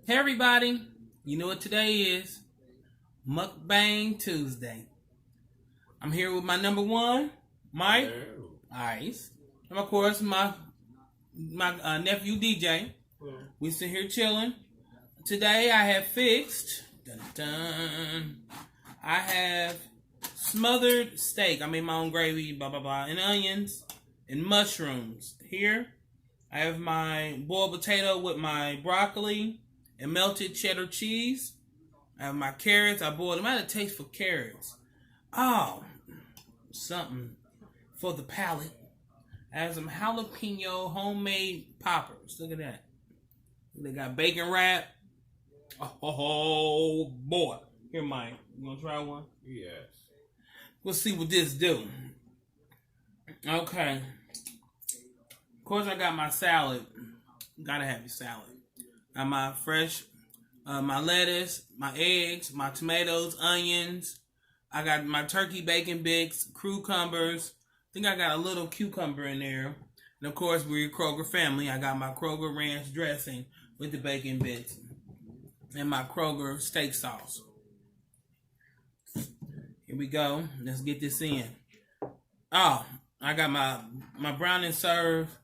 Hey everybody, you know what today is? Mukbang Tuesday. I'm here with my number one, Mike. Ice. And of course my nephew DJ. We sit here chilling. Today I have fixed I have smothered steak. I made my own gravy, blah blah blah, and onions and mushrooms. Here I have my boiled potato with my broccoli and melted cheddar cheese. I have my carrots. I boiled them. I had a taste for carrots. Oh, something for the palate. I have some jalapeno homemade poppers. Look at that. They got bacon wrap. Oh boy. Here, Mike. You gonna try one? Yes. We'll see what this do. Okay. Of course, I got my salad. Gotta have your salad. Got my fresh, my lettuce, my eggs, my tomatoes, onions. I got my turkey bacon bits, cucumbers. I think I got a little cucumber in there. And of course, we're a Kroger family. I got my Kroger ranch dressing with the bacon bits and my Kroger steak sauce. Here we go. Let's get this in. Oh, I got my brown and serve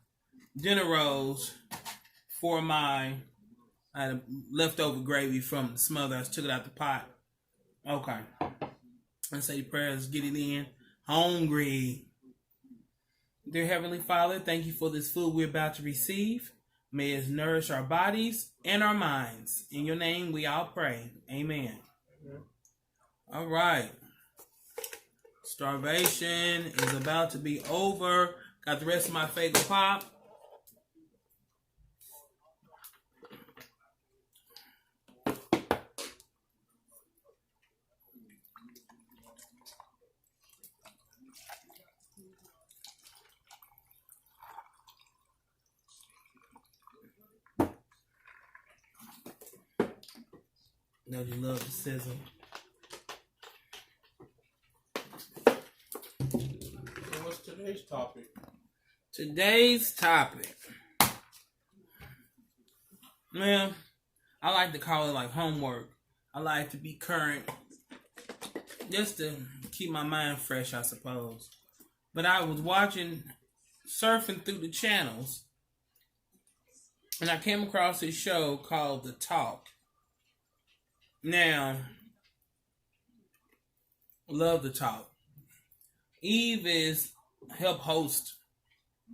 dinner rolls for my I had leftover gravy from the smother. I just took it out the pot. Okay. Let's say prayers, get it in. Hungry. Dear Heavenly Father, thank you for this food we're about to receive. May it nourish our bodies and our minds. In your name we all pray. Amen. All right. Starvation is about to be over. Got the rest of my Fago Pop. Know you love the sizzle. So what's today's topic? Today's topic. Well, I like to call it like homework. I like to be current. Just to keep my mind fresh, I suppose. But I was surfing through the channels, and I came across this show called The Talk. Now, love The Talk. Eve is help host.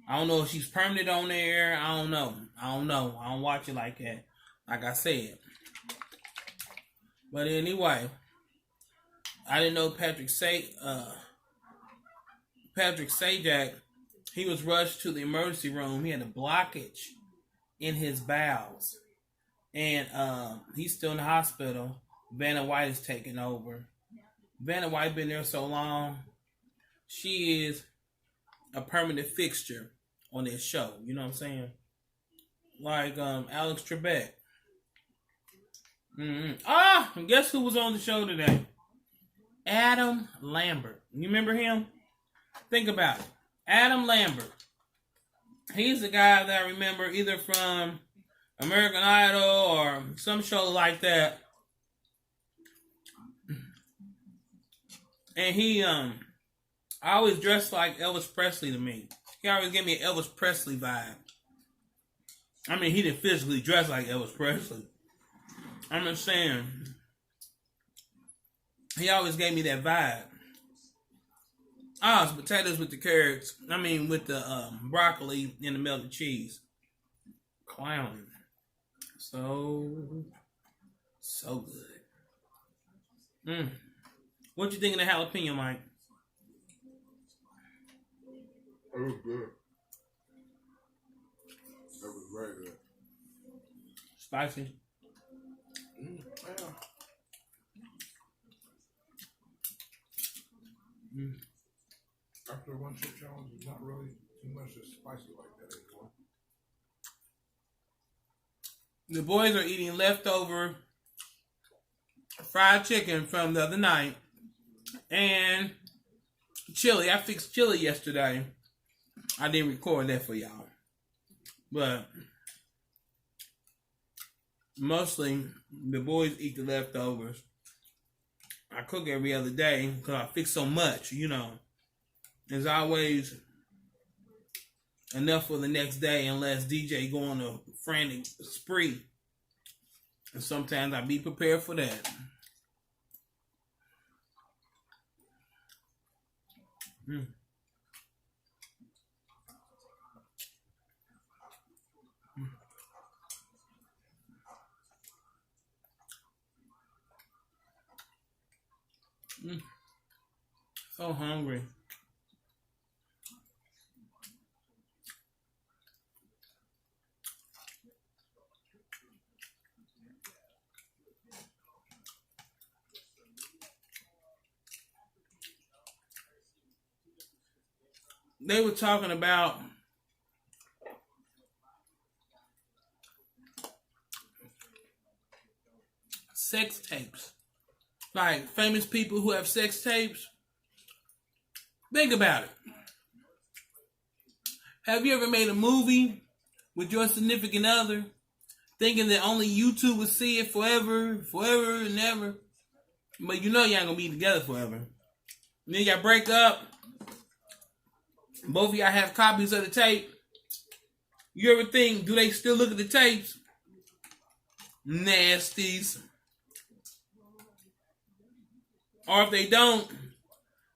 I don't know if she's permanent on there. I don't know. I don't watch it like that. Like I said. But anyway, I didn't know Patrick Sajak, he was rushed to the emergency room. He had a blockage in his bowels. And he's still in the hospital. Vanna White is taking over. Vanna White been there so long. She is a permanent fixture on this show. You know what I'm saying? Like Alex Trebek. And guess who was on the show today? Adam Lambert. You remember him? Think about it. Adam Lambert. He's the guy that I remember either from American Idol or some show like that. And he I always dressed like Elvis Presley to me. He always gave me an Elvis Presley vibe. I mean, he didn't physically dress like Elvis Presley. I'm just saying, he always gave me that vibe. It's potatoes with the carrots. I mean, with the broccoli and the melted cheese. Clowning. So good. What you think of the jalapeno, Mike? It was good. It was very good. Spicy? Yeah. After one chip challenge, it's not really too much as spicy like that anymore. The boys are eating leftover fried chicken from the other night and chili. I fixed chili yesterday. I didn't record that for y'all. But mostly the boys eat the leftovers. I cook every other day because I fix so much, you know. There's always enough for the next day unless DJ go on a frantic spree. And sometimes I be prepared for that. Mm. Mm. So hungry. They were talking about sex tapes. Like famous people who have sex tapes. Think about it. Have you ever made a movie with your significant other thinking that only you two would see it forever and ever? But you know you ain't gonna be together forever. And then y'all break up. Both of y'all have copies of the tape. You ever think, do they still look at the tapes? Nasties. Or if they don't,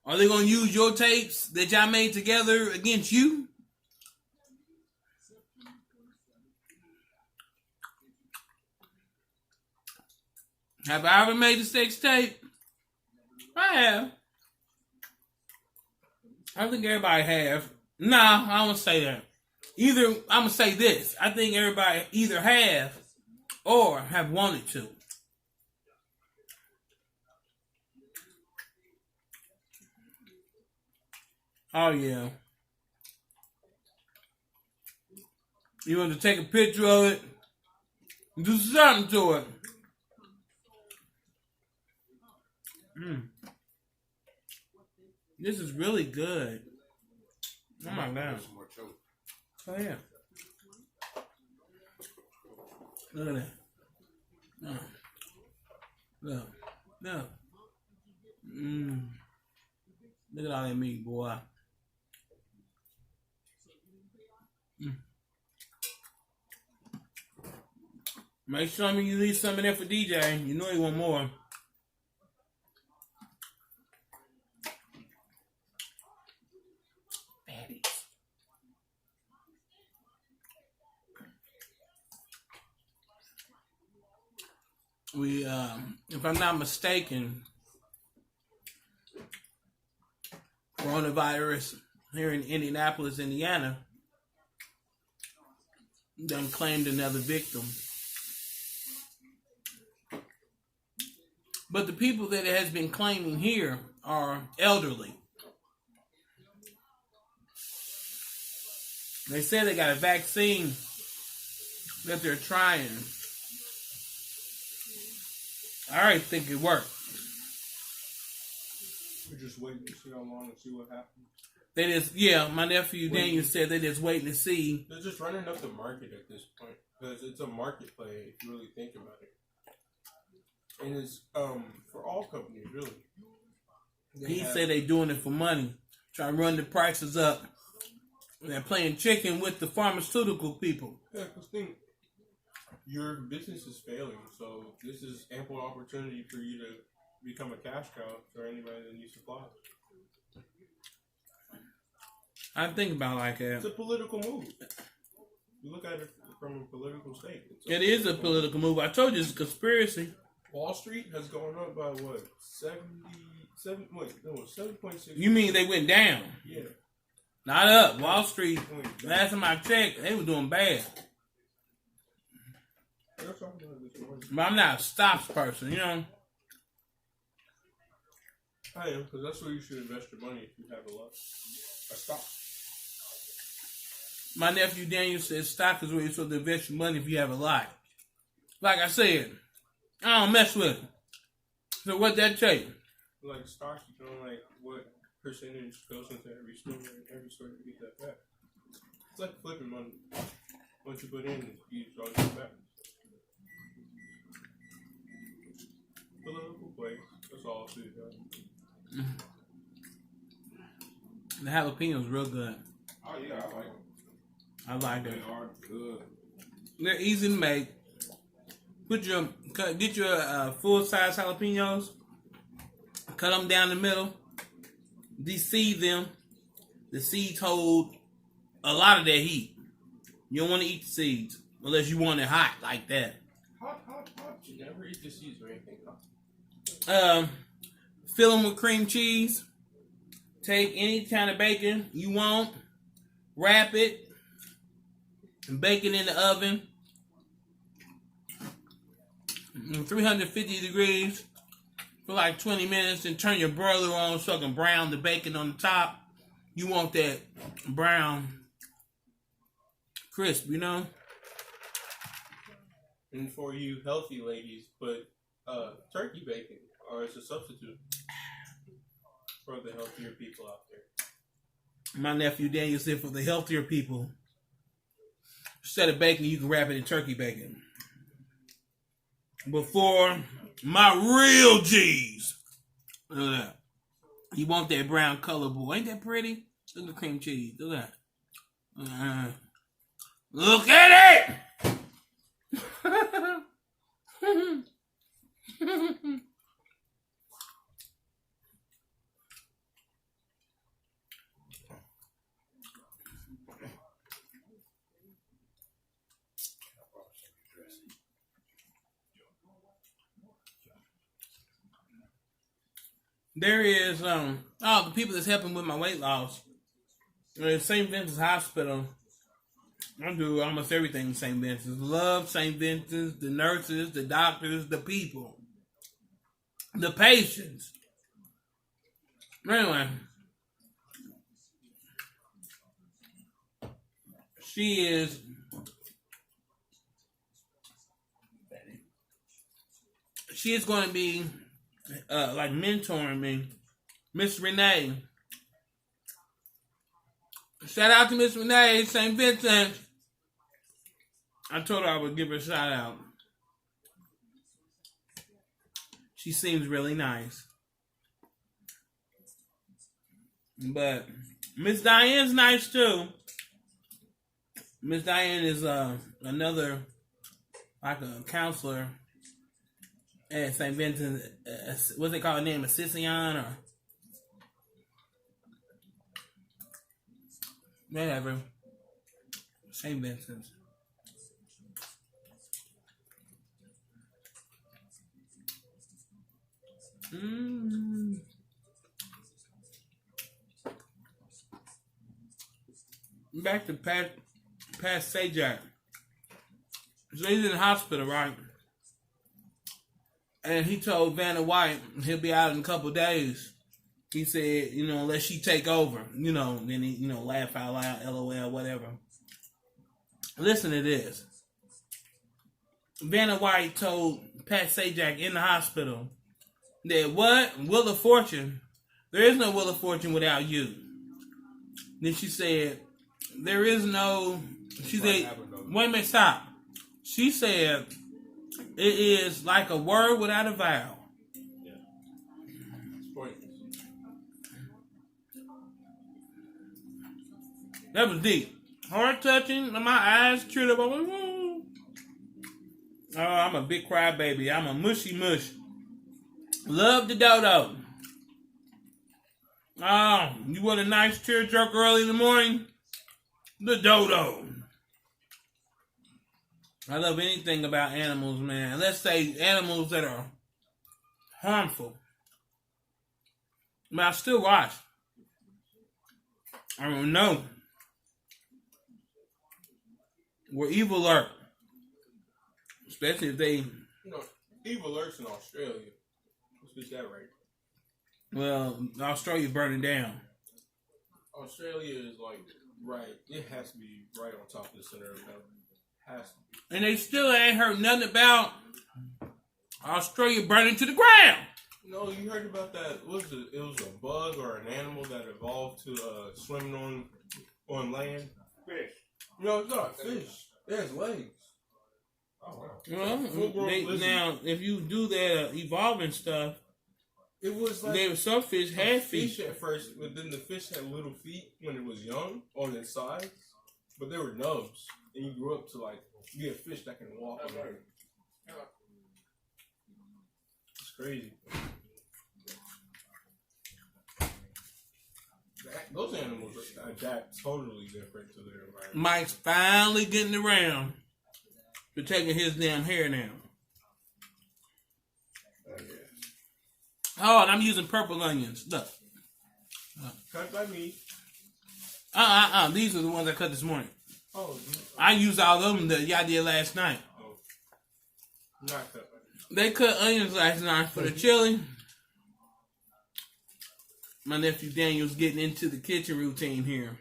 are they going to use your tapes that y'all made together against you? Have I ever made a sex tape? I have. I think everybody have. Nah, I don't say that. Either, I'm going to say this. I think everybody either have or have wanted to. Oh, yeah. You want to take a picture of it? Do something to it. This is really good. Oh, my God. Oh, yeah. Look at that. Oh. Look. Look. Look at all that meat, boy. Make sure you leave some of that for DJ. You know he want more. We, if I'm not mistaken, coronavirus here in Indianapolis, Indiana, done claimed another victim. But the people that it has been claiming here are elderly. They say they got a vaccine that they're trying. I already think it worked. We're just waiting to see how long and see what happens. They just, yeah, my nephew Daniel said they're just waiting to see. They're just running up the market at this point because it's a market play if you really think about it. And it's for all companies really. He said they doing it for money, trying to run the prices up. They're playing chicken with the pharmaceutical people. Yeah, because think your business is failing, so this is ample opportunity for you to become a cash cow for anybody that needs supplies. I think about it like that. It's a political move. You look at it from a political state. It is a political move. I told you it's a conspiracy. Wall Street has gone up by what? 7.6. You mean they went down? Yeah. Not up. Wall Street, last time I checked, they were doing bad. But I'm not a stocks person, you know? I am, because that's where you should invest your money if you have a lot. A stock. My nephew Daniel says stock is where you're supposed to invest your money if you have a lot. Like I said, I don't mess with it. So what that tell you? Like stocks, you know, like what percentage goes into every store to get that back. It's like flipping money. Once you put in, you draw it back. place. That's all too. The jalapenos real good. Oh yeah, I like them. I like They them. are good. They're easy to make. Get your full size jalapenos. Cut them down the middle. De-seed them. The seeds hold a lot of that heat. You don't want to eat the seeds unless you want it hot like that. Hot. You never eat the seeds or anything. Fill them with cream cheese. Take any kind of bacon you want. Wrap it. And bake it in the oven. 350 degrees for like 20 minutes, and turn your broiler on so it can brown the bacon on the top. You want that brown crisp, you know? And for you healthy ladies, put turkey bacon or as a substitute for the healthier people out there. My nephew Daniel said for the healthier people, instead of bacon, you can wrap it in turkey bacon. But for my real G's, look at that. You want that brown color, boy. Ain't that pretty? Look at the cream cheese. Look at that. Look at it! There is the people that's helping with my weight loss. St. Vincent's Hospital. I do almost everything in St. Vincent's. Love St. Vincent's, the nurses, the doctors, the people, the patients. Anyway, she is going to be like mentoring me, Miss Renee. Shout out to Miss Renee, St. Vincent. I told her I would give her a shout out. She seems really nice. But Miss Diane's nice too. Miss Diane is another, like a counselor at St. Vincent. What's they call her name? Assission or whatever. St. Vincent's. Back to Pat Sajak. So he's in the hospital, right? And he told Vanna White he'll be out in a couple of days. He said, unless she take over, then he, laugh out loud, LOL, whatever. Listen to this. Vanna White told Pat Sajak in the hospital that what? Wheel of Fortune? There is no Wheel of Fortune without you. Then she said, there is no, she said, wait a minute, stop. She said, it is like a word without a vowel. Yeah. It's pointless. That was deep. Heart touching, my eyes teared up. Oh, I'm a big crybaby. I'm a mushy mush. Love the dodo. Oh, you want a nice tearjerker early in the morning? The dodo. I love anything about animals, man. Let's say animals that are harmful. But I still watch. I don't know where evil lurk. Especially if they... Evil lurks in Australia. Let's get that right. Well, Australia burning down. Australia is like, right. It has to be right on top of the center of it. Has to be. And they still ain't heard nothing about Australia burning to the ground. No, you heard about that? What was it? It was a bug or an animal that evolved to swimming on land. Fish. No, it's not fish. It has legs. Oh wow. Well, now if you do that evolving stuff, It was like There were some fish had fish feet. at first, but then the fish had little feet when it was young on its sides, but they were nubs, and you grew up to like be a fish that can walk on it. It's crazy. Those animals adapt totally different to their environment. Mike's finally getting around to taking his damn hair down. Oh, and I'm using purple onions. Look. Cut by me. These are the ones I cut this morning. Oh, I used all of them that y'all did last night. oh. Not cut by me. They cut onions last night for the chili. My nephew Daniel's getting into the kitchen routine here.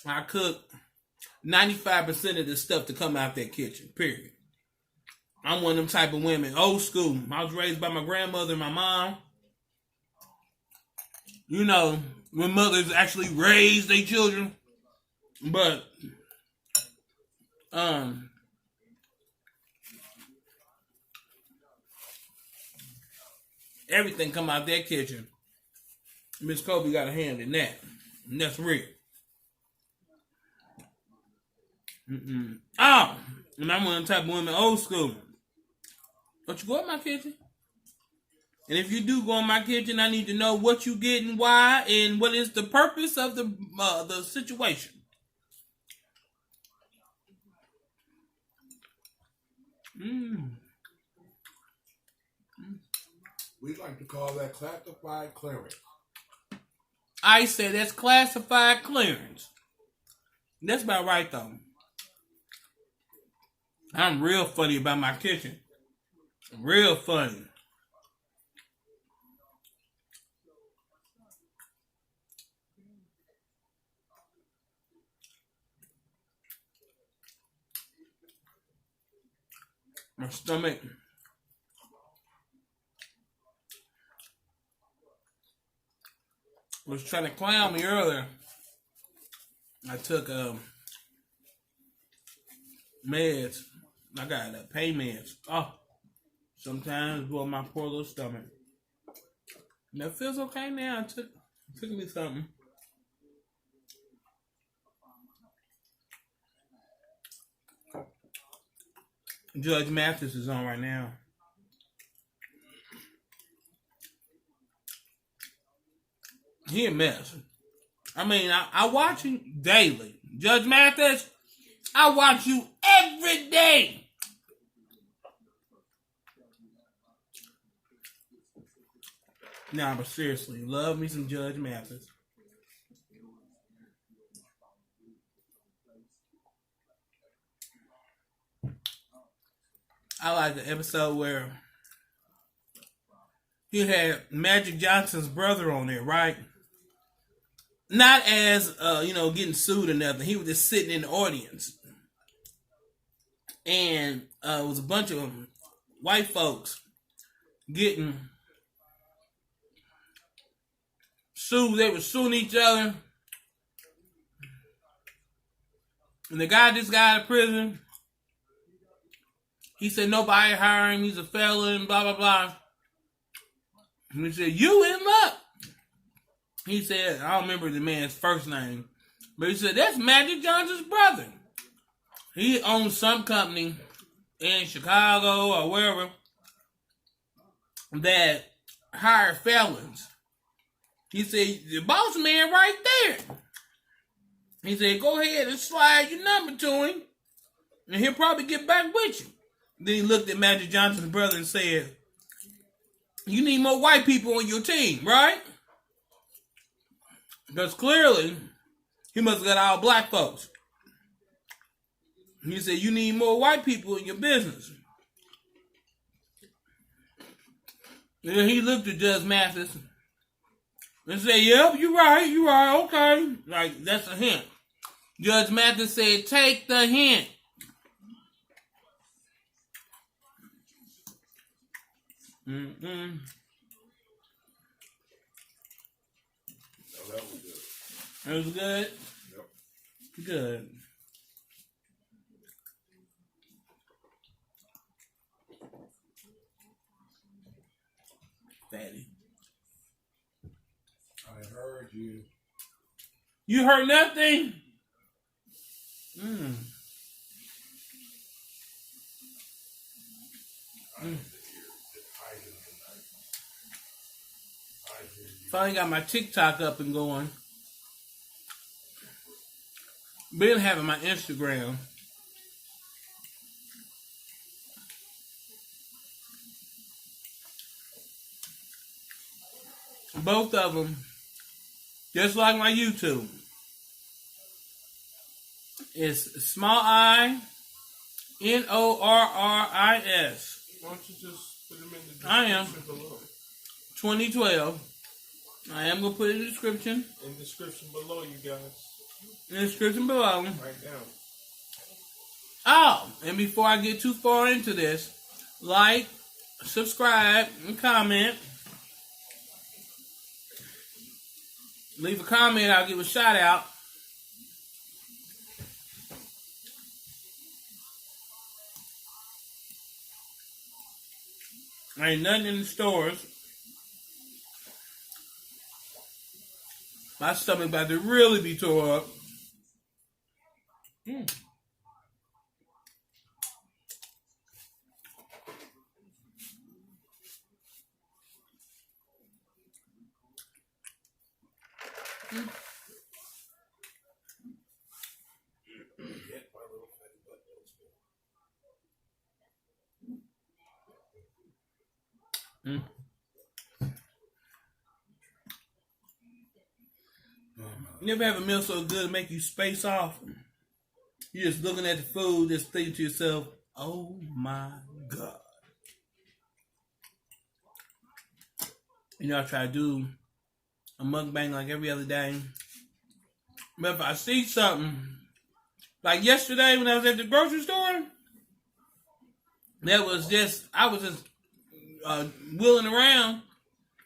I cook 95% of the stuff to come out that kitchen, period. I'm one of them type of women, old school. I was raised by my grandmother and my mom. You know, when mothers actually raise their children. But, everything come out that kitchen. Miss Kobe got a hand in that. And that's real. Oh, and I'm one of the type of women, old school. Don't you go in my kitchen? And if you do go in my kitchen, I need to know what you get and why, and what is the purpose of the situation. We like to call that classified clearance. I say that's classified clearance. That's about right, though. I'm real funny about my kitchen. Real funny. My stomach was trying to clown me earlier. I took meds. I got pain meds. Oh, sometimes blow my poor little stomach. And it feels okay now. It took me something. Judge Mathis is on right now. He a mess. I mean, I watch him daily. Judge Mathis, I watch you every day. Nah, but seriously, love me some Judge Mathis. I like the episode where he had Magic Johnson's brother on there, right? Not as, getting sued or nothing. He was just sitting in the audience. And it was a bunch of white folks getting sued. They were suing each other. And the guy just got out of prison. He said nobody hired him. He's a felon, blah, blah, blah. And he said, you in luck. He said, I don't remember the man's first name. But he said, that's Magic Johnson's brother. He owns some company in Chicago or wherever that hired felons. He said, the boss man right there. He said, go ahead and slide your number to him, and he'll probably get back with you. Then he looked at Magic Johnson's brother and said, you need more white people on your team, right? Because clearly, he must have got all black folks. He said, you need more white people in your business. And then he looked at Judge Mathis and said, yep, you're right, okay. Like, that's a hint. Judge Mathis said, take the hint. Mm-mm. No, that was good. It was good? Yep. Good. fatty. I heard you. You heard nothing? Mm. Finally got my TikTok up and going. Been having my Instagram. Both of them, just like my YouTube, it's small I, Norris. Why don't you just put them in the I am. description below? 2012. I am going to put it in the description. In the description below, you guys. In the description below. Right now. Oh, and before I get too far into this, like, subscribe, and comment. Leave a comment, I'll give a shout out. Ain't nothing in the stores. My stomach about to really be tore up. Mm. Mm. Mm. You ever have a meal so good to make you space off? You're just looking at the food, just thinking to yourself, oh my God. You know, I try to do a mukbang like every other day. But if I see something, like yesterday when I was at the grocery store, that was just, I was just wheeling around,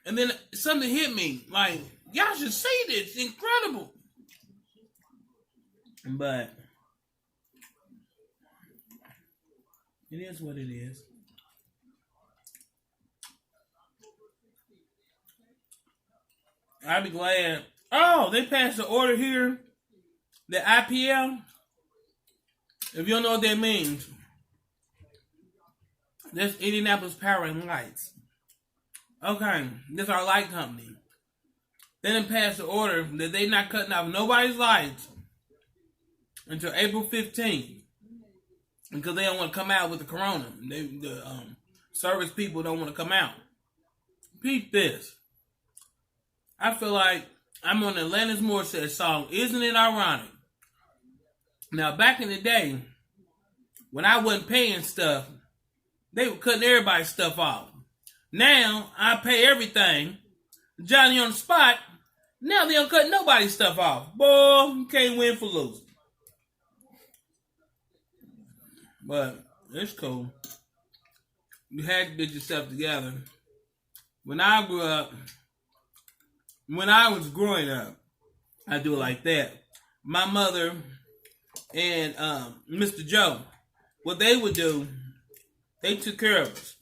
and then something hit me. Like, y'all should see this. It's incredible. But it is what it is. I'd be glad. Oh, they passed the order here. The IPL. If you don't know what that means, that's Indianapolis Power and Lights. Okay, this is our light company. They done passed the order that they not cutting off nobody's lights until April 15th. Because they don't want to come out with the corona. The service people don't want to come out. Peep this. I feel like I'm on the Alanis Morissette song, Isn't It Ironic? Now, back in the day, when I wasn't paying stuff, they were cutting everybody's stuff off. Now, I pay everything. Johnny on the spot. Now they don't cut nobody's stuff off. Boy, you can't win for losing. But it's cool. You had to get yourself together. When I grew up, when I was growing up, I do it like that. My mother and Mr. Joe, what they would do, they took care of us.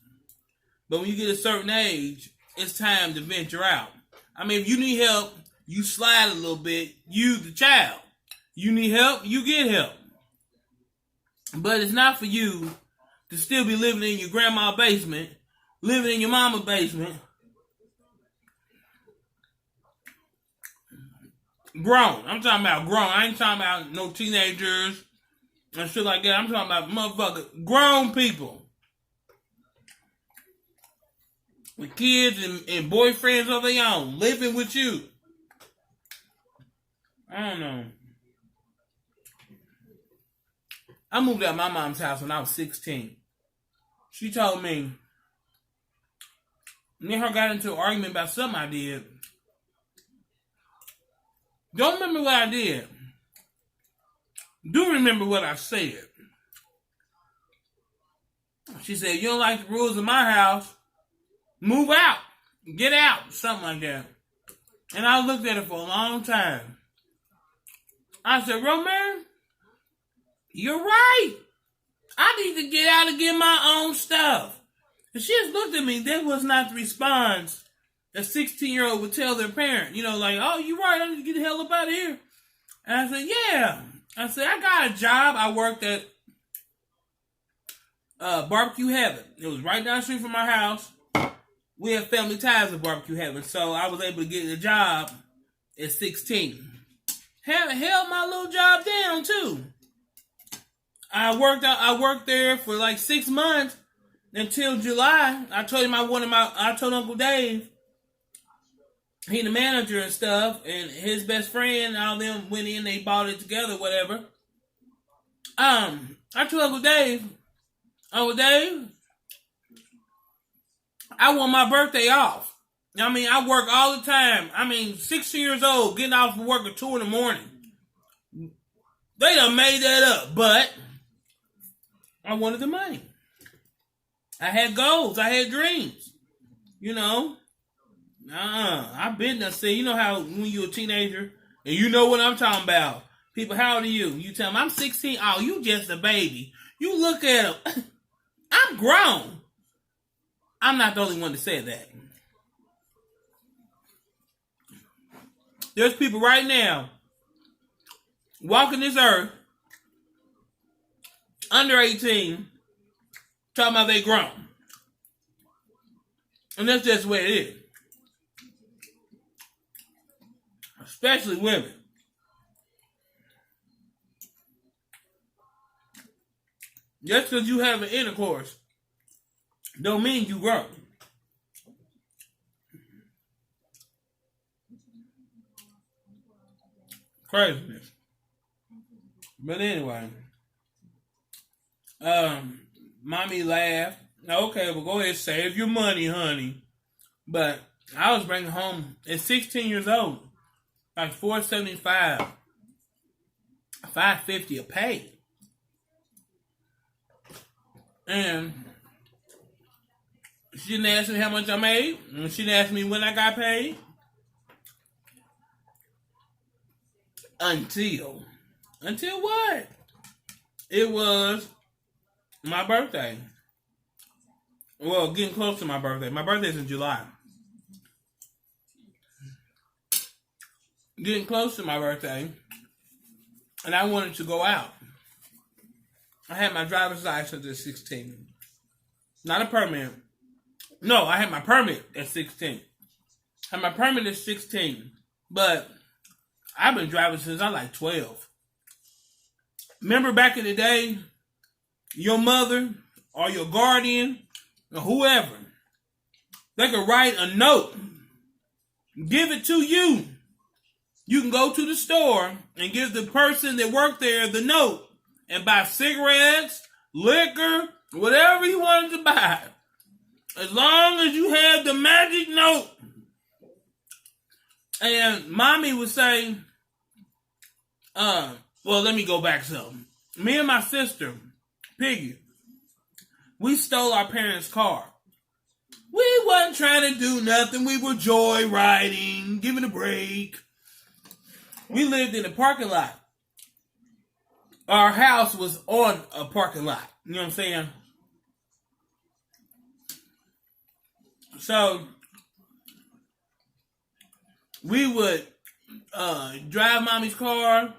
But when you get a certain age, it's time to venture out. I mean, if you need help, you slide a little bit. You, the child. You need help, you get help. But it's not for you to still be living in your grandma's basement, living in your mama's basement. Grown. I'm talking about grown. I ain't talking about no teenagers and shit like that. I'm talking about motherfucking grown people. With kids and boyfriends of their own. Living with you. I don't know. I moved out of my mom's house when I was 16. She told me, me and her got into an argument about something I did. Don't remember what I did. Do remember what I said. She said, you don't like the rules of my house, move out. Get out. Something like that. And I looked at her for a long time. I said, Roman, you're right. I need to get out and get my own stuff. And she just looked at me. That was not the response a 16-year-old would tell their parent, like, oh, you right, I need to get the hell up out of here. And I said, yeah. I said, I got a job. I worked at Barbecue Heaven. It was right down the street from my house. We have family ties with Barbecue Heaven, so I was able to get a job at 16. Held my little job down too. I worked there for like 6 months until July. I told Uncle Dave, he the manager and stuff, and his best friend, all them went in, they bought it together, whatever. I told Uncle Dave, I want my birthday off. I mean, I work all the time. 16 years old, getting off from work at 2 in the morning. They done made that up, but I wanted the money. I had goals. I had dreams. I've been there. See, you know how when you're a teenager, and you know what I'm talking about. People, how old are you? You tell them, I'm 16. Oh, you just a baby. You look at them. I'm grown. I'm not the only one to say that. There's people right now walking this earth under 18 talking about they grown. And that's just the way it is. Especially women. Just because you have an intercourse don't mean you grown. Craziness. But anyway, mommy laughed. Okay, well, go ahead, save your money, honey. But I was bringing home at 16 years old, like $475, $550 a pay, and she didn't ask me how much I made, and she didn't ask me when I got paid. Until what? It was my birthday. Well, getting close to my birthday. My birthday's in July. Getting close to my birthday, and I wanted to go out. I had my driver's license at 16. Not a permit. No, I had my permit at 16. I had my permit at 16, but I've been driving since I was like 12. Remember back in the day, your mother or your guardian or whoever, they could write a note, give it to you. You can go to the store and give the person that worked there the note and buy cigarettes, liquor, whatever you wanted to buy. As long as you have the magic note. And mommy would say, well, let me go back some. Me and my sister, Piggy, we stole our parents' car. We wasn't trying to do nothing. We were joyriding, giving a break. We lived in a parking lot. Our house was on a parking lot. You know what I'm saying? So, we would drive mommy's car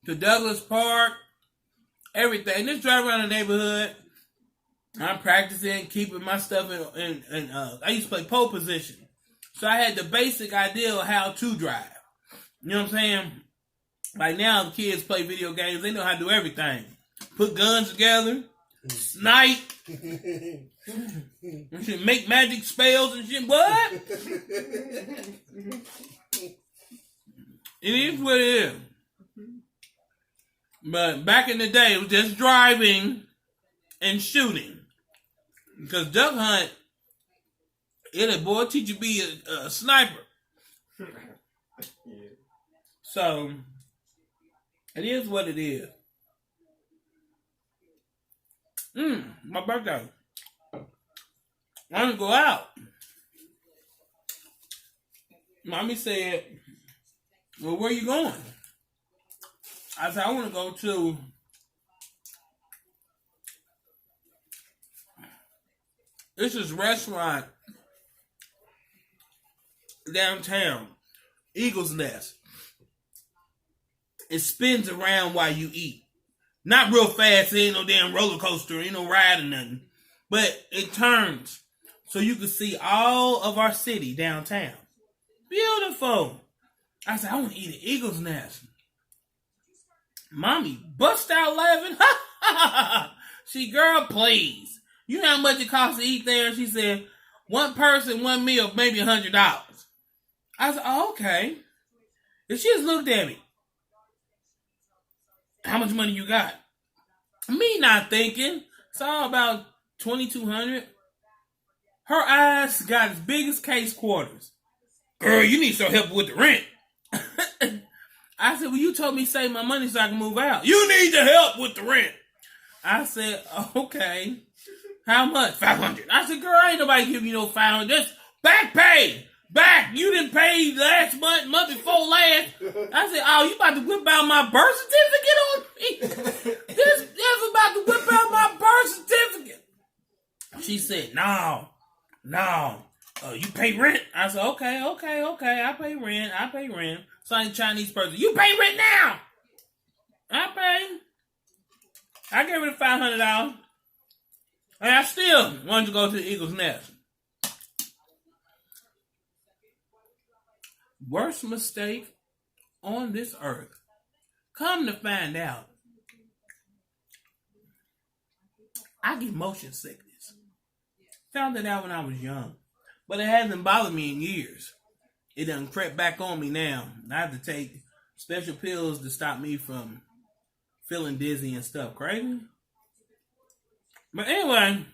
to Douglas Park, everything. Just drive around the neighborhood. I'm practicing, keeping my stuff in I used to play pole position. So I had the basic idea of how to drive. You know what I'm saying? Like now, the kids play video games. They know how to do everything. Put guns together, snipe, and shit, make magic spells and shit. What? It is what it is. But back in the day, it was just driving and shooting. Because duck hunt, it'll teach you to be a sniper. So, it is what it is. My birthday. I want to go out. Mommy said, well, where you going? I said, I want to go to this restaurant downtown. Eagle's Nest. It spins around while you eat. Not real fast. It ain't no damn roller coaster. Ain't no ride or nothing. But it turns so you can see all of our city downtown. Beautiful. I said, I want to eat an Eagle's Nest. Mommy bust out laughing. She, girl, please. You know how much it costs to eat there? She said, one person, one meal, maybe $100. I said, oh, okay. And she just looked at me. How much money you got? Me not thinking. It's all about $2,200. Her eyes got as big as case quarters. Girl, you need some help with the rent. I said, well, you told me save my money so I can move out. You need the help with the rent. I said, okay. How much? $500. I said, girl, ain't nobody giving you no $500. Just back pay. Back. You didn't pay last month before last. I said, oh, you about to whip out my birth certificate on me? This about to whip out my birth certificate. She said, no. You pay rent? I said, okay. I pay rent. So I'm a Chinese person. You pay rent now. I pay. I gave her the $500. And I still wanted to go to the Eagle's Nest. Worst mistake on this earth. Come to find out, I get motion sickness. Found that out when I was young. But it hasn't bothered me in years. It done crept back on me now. I have to take special pills to stop me from feeling dizzy and stuff. Crazy? But anyway,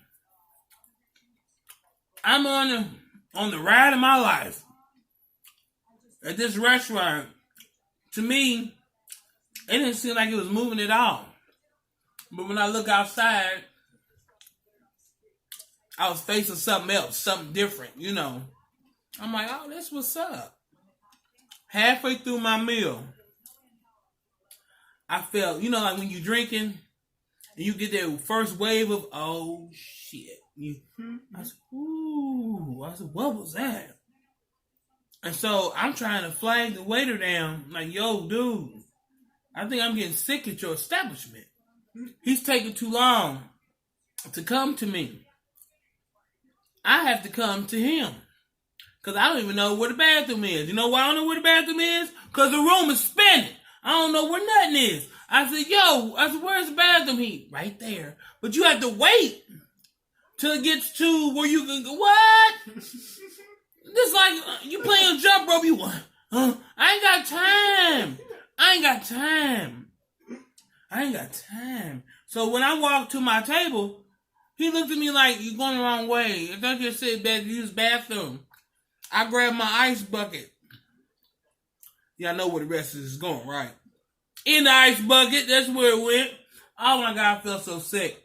I'm on the ride of my life. At this restaurant, to me, it didn't seem like it was moving at all. But when I look outside, I was facing something else, something different, you know. I'm like, oh, that's what's up. Halfway through my meal, I felt, you know, like when you're drinking, and you get that first wave of, oh, shit. I said, ooh. I said, what was that? And so I'm trying to flag the waiter down, like, yo, dude, I think I'm getting sick at your establishment. He's taking too long to come to me. I have to come to him. Because I don't even know where the bathroom is. You know why I don't know where the bathroom is? Because the room is spinning. I don't know where nothing is. I said, where's the bathroom? He, right there. But you have to wait till it gets to where you can go, what? This like, you playing jump rope, you want, I ain't got time. So when I walked to my table, he looked at me like, you're going the wrong way. I thought you said that you use bathroom. I grabbed my ice bucket. Y'all know where the rest of this is going, right? In the ice bucket, that's where it went. Oh my God, I felt so sick.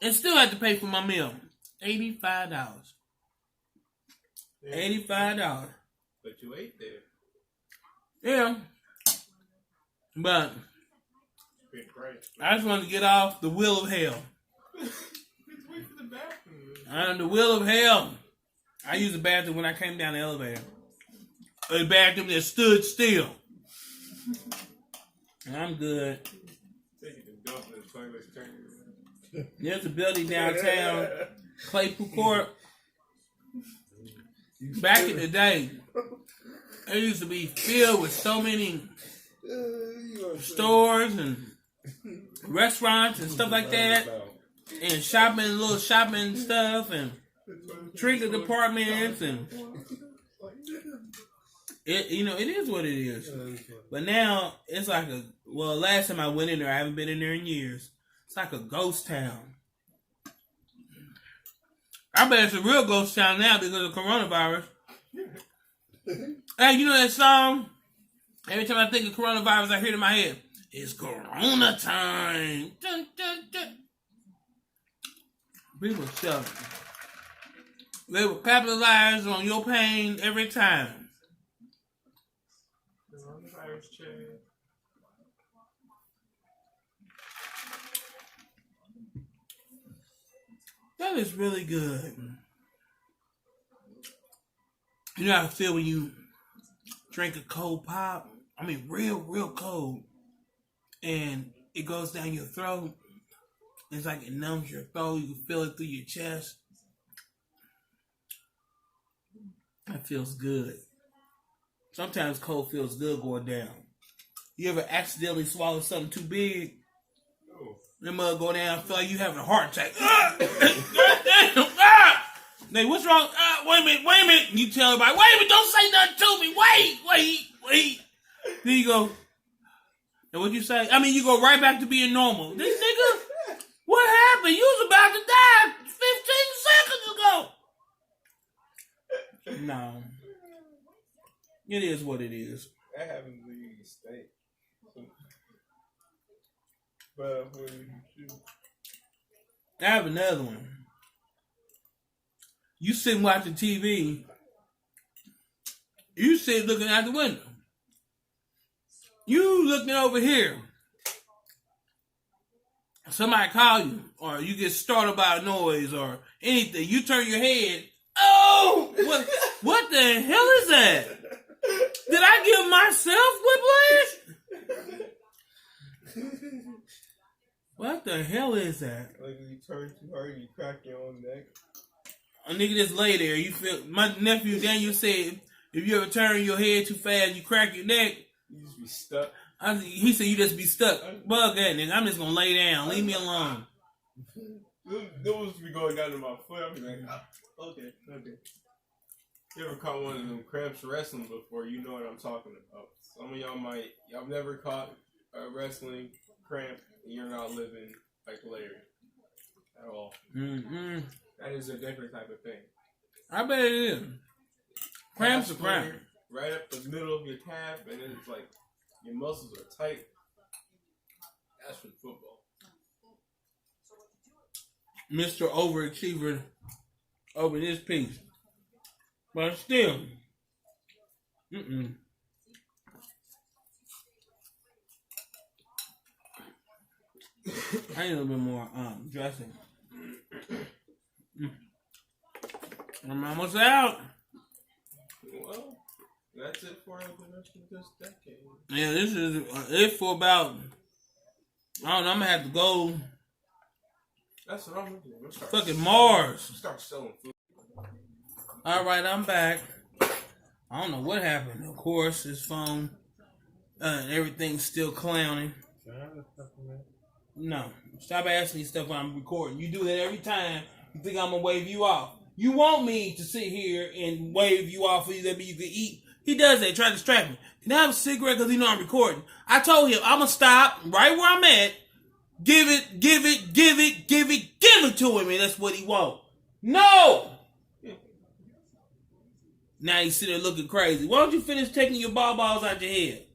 And still had to pay for my meal. $85. $85. But you ate there. Yeah. But I just wanted to get off the wheel of hell. Wait for the bathroom. On the wheel of hell. I used the bathroom when I came down the elevator. A bathroom that stood still. I'm good. There's a building downtown, Claypool Court. Back in the day, it used to be filled with so many stores and restaurants and stuff like that, and shopping, little shopping stuff, and trinket departments, and it is what it is. But now it's like last time I went in there, I haven't been in there in years. It's like a ghost town. I bet it's a real ghost town now because of coronavirus. Hey, you know that song? Every time I think of coronavirus, I hear it in my head. It's Corona time. Dun, dun, dun. People selling. They will capitalize on your pain every time. Coronavirus check. That is really good. You know how I feel when you drink a cold pop? I mean, real cold. And it goes down your throat. It's like it numbs your throat. You can feel it through your chest. That feels good. Sometimes cold feels good going down. You ever accidentally swallow something too big? Oh. The mug go down, feel like you having a heart attack. Hey, what's wrong? Wait a minute. You tell everybody, wait a minute, don't say nothing to me. Wait. Then you go, and what you say? I mean, you go right back to being normal. This nigga, what happened? You was about to die 15 seconds ago. No. It is what it is. That happens when you eat steak. But what did you do? I have another one. You sitting watching TV. You sit looking out the window. You looking over here. Somebody call you, or you get startled by a noise, or anything. You turn your head. Oh, what the hell is that? Did I give myself whiplash? What the hell is that? Like when you turn too hard, you crack your own neck. A nigga just lay there. You feel my nephew Daniel said if you ever turn your head too fast, you crack your neck. You just be stuck. He said you just be stuck. Bug that nigga. I'm just gonna lay down. Leave me alone. Those be going down to my foot. I'm like, okay. You ever caught one of them cramps wrestling before? You know what I'm talking about. Some of y'all never caught a wrestling cramp, and you're not living like Larry at all. Mm-hmm. That is a different type of thing. I bet it is. Cramps are cramps. Right up the middle of your calf, and then it's like your muscles are tight. That's from football. Mr. Overachiever over this piece. But still. I need a little bit more dressing. I'm almost out. Well, that's it for the rest of this decade. Yeah, this is it for about, I don't know, I'm going to have to go. That's what I'm going to do. Fucking Mars. Start selling food. All right, I'm back. I don't know what happened. Of course, his phone, everything's still clowning. No, stop asking me stuff when I'm recording. You do that every time. You think I'm gonna wave you off. You want me to sit here and wave you off so that you can eat. He does that, try to distract me. Can I have a cigarette because he know I'm recording? I told him I'm gonna stop right where I'm at. Give it to him, and that's what he want. No! Now you sit there looking crazy. Why don't you finish taking your balls out your head?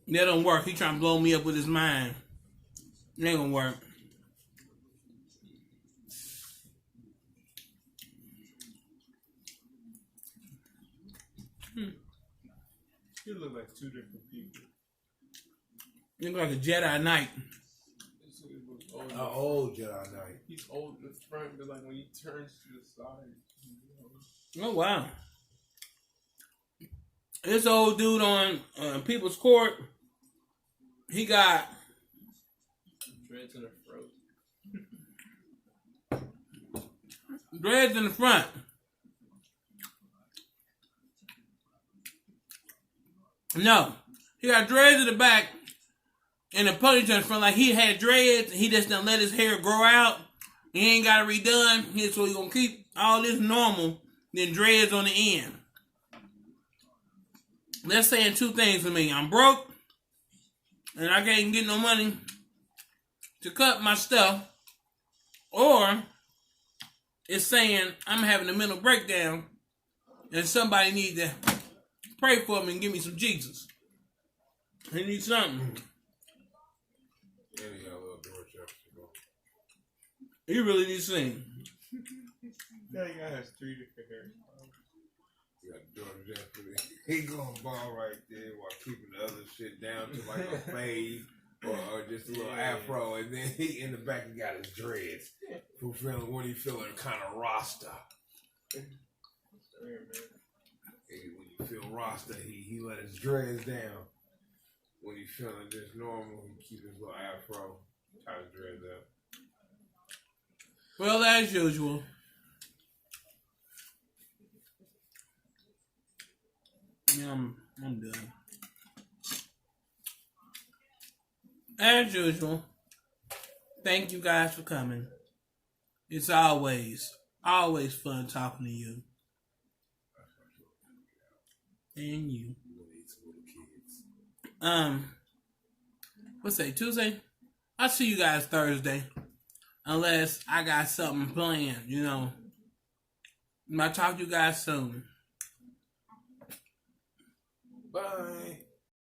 That don't work. He trying to blow me up with his mind. It ain't gonna work. You look like two different people. You look like a Jedi Knight. An old Jedi Knight. He's old in the front, but like when he turns to the side. Oh, wow. This old dude on People's Court, he got dreads in the throat. dreads in the front. No, he got dreads in the back and a ponytail in the front. Like he had dreads, and he just done let his hair grow out. He ain't got it redone. So he gonna keep all this normal, then dreads on the end. That's saying two things to me. I'm broke, and I can't get no money to cut my stuff. Or it's saying I'm having a mental breakdown, and somebody needs to pray for me and give me some Jesus. He needs something. Yeah, he got a little door chef to go. He really needs to sing. That guy has 3 different hairstyles. You got door chef. He gonna ball right there while keeping the other shit down to like a fade. or just a little afro, and then he in the back he got his dreads. Who feeling when he feeling kind of Rasta. And when you feel Rasta, he let his dreads down. When he feeling just normal, he keep his little afro, tie his dreads up. Well, as usual, yeah, I'm done. As usual, thank you guys for coming. It's always fun talking to you. And you. What's that, Tuesday? I'll see you guys Thursday. Unless I got something planned, you know. I'll talk to you guys soon. Bye.